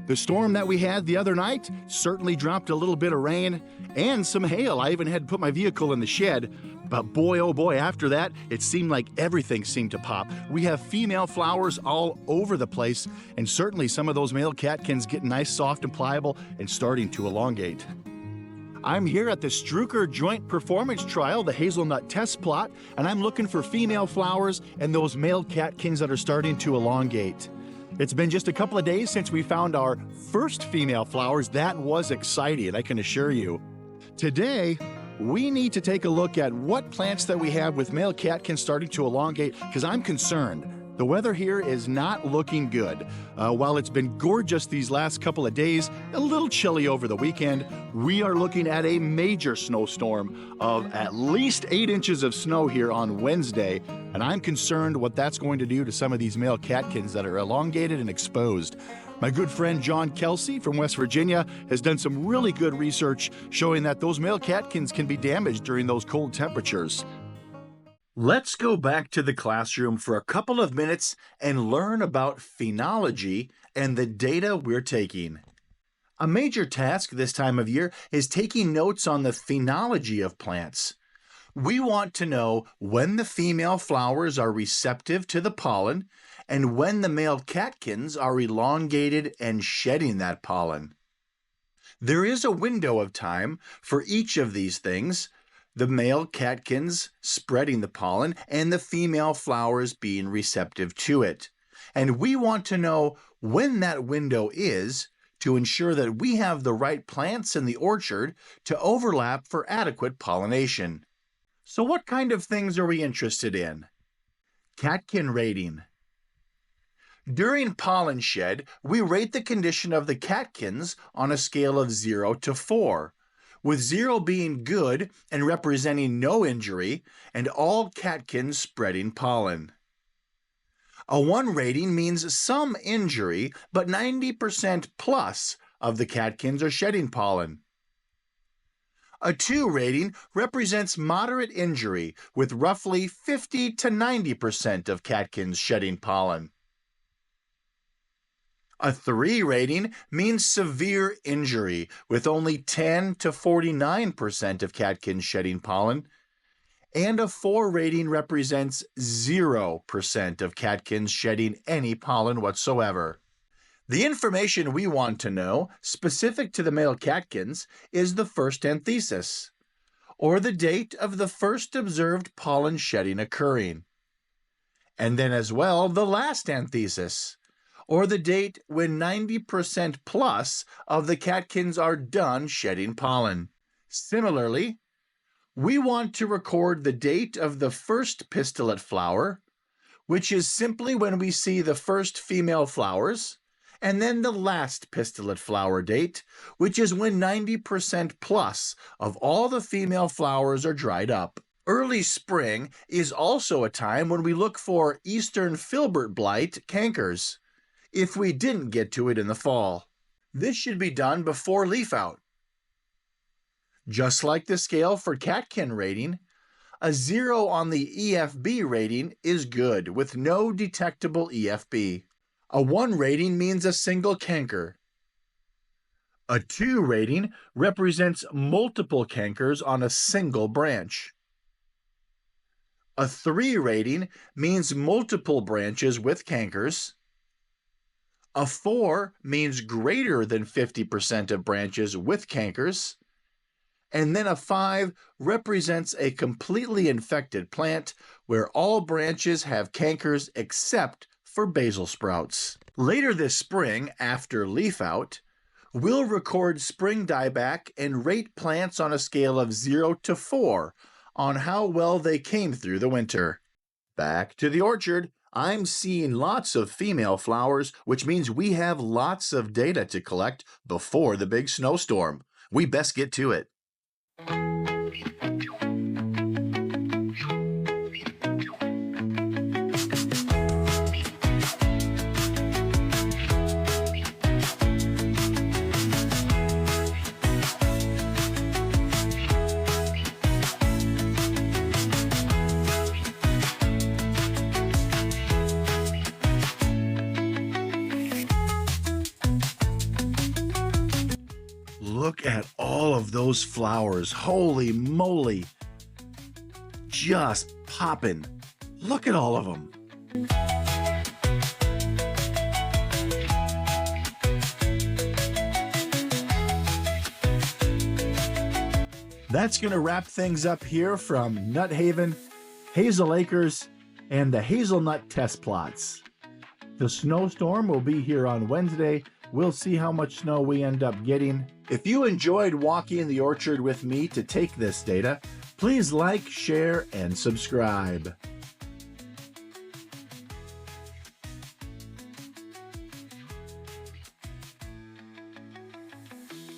The storm that we had the other night certainly dropped a little bit of rain and some hail. I even had to put my vehicle in the shed. But boy, oh boy, after that, it seemed like everything seemed to pop. We have female flowers all over the place, and certainly some of those male catkins getting nice, soft, and pliable and starting to elongate. I'm here at the Strucker Joint Performance Trial, the hazelnut test plot, and I'm looking for female flowers and those male catkins that are starting to elongate. It's been just a couple of days since we found our first female flowers. That was exciting, I can assure you. Today, we need to take a look at what plants that we have with male catkins starting to elongate, because I'm concerned. The weather here is not looking good. While it's been gorgeous these last couple of days, a little chilly over the weekend, we are looking at a major snowstorm of at least 8 inches of snow here on Wednesday, and I'm concerned what that's going to do to some of these male catkins that are elongated and exposed. My good friend John Kelsey from West Virginia has done some really good research showing that those male catkins can be damaged during those cold temperatures. Let's go back to the classroom for a couple of minutes and learn about phenology and the data we're taking. A major task this time of year is taking notes on the phenology of plants. We want to know when the female flowers are receptive to the pollen and when the male catkins are elongated and shedding that pollen. There is a window of time for each of these things: the male catkins spreading the pollen, and the female flowers being receptive to it. And we want to know when that window is to ensure that we have the right plants in the orchard to overlap for adequate pollination. So what kind of things are we interested in? Catkin rating. During pollen shed, we rate the condition of the catkins on a scale of 0 to 4. With 0 being good and representing no injury, and all catkins spreading pollen. A 1 rating means some injury, but 90% plus of the catkins are shedding pollen. A 2 rating represents moderate injury, with roughly 50 to 90% of catkins shedding pollen. A 3 rating means severe injury, with only 10 to 49% of catkins shedding pollen, and a 4 rating represents 0% of catkins shedding any pollen whatsoever. The information we want to know, specific to the male catkins, is the first anthesis, or the date of the first observed pollen shedding occurring, and then as well the last anthesis, or the date when 90% plus of the catkins are done shedding pollen. Similarly, we want to record the date of the first pistillate flower, which is simply when we see the first female flowers, and then the last pistillate flower date, which is when 90% plus of all the female flowers are dried up. Early spring is also a time when we look for eastern filbert blight cankers, if we didn't get to it in the fall. This should be done before leaf out. Just like the scale for catkin rating, a 0 on the EFB rating is good with no detectable EFB. A 1 rating means a single canker. A 2 rating represents multiple cankers on a single branch. A 3 rating means multiple branches with cankers. A 4 means greater than 50% of branches with cankers. And then a 5 represents a completely infected plant where all branches have cankers except for basil sprouts. Later this spring, after leaf out, we'll record spring dieback and rate plants on a scale of 0 to 4 on how well they came through the winter. Back to the orchard. I'm seeing lots of female flowers, which means we have lots of data to collect before the big snowstorm. We best get to it. Look at all of those flowers. Holy moly. Just popping. Look at all of them. That's going to wrap things up here from Nut Haven, Hazel Acres, and the hazelnut test plots. The snowstorm will be here on Wednesday. We'll see how much snow we end up getting. If you enjoyed walking the orchard with me to take this data, please like, share, and subscribe.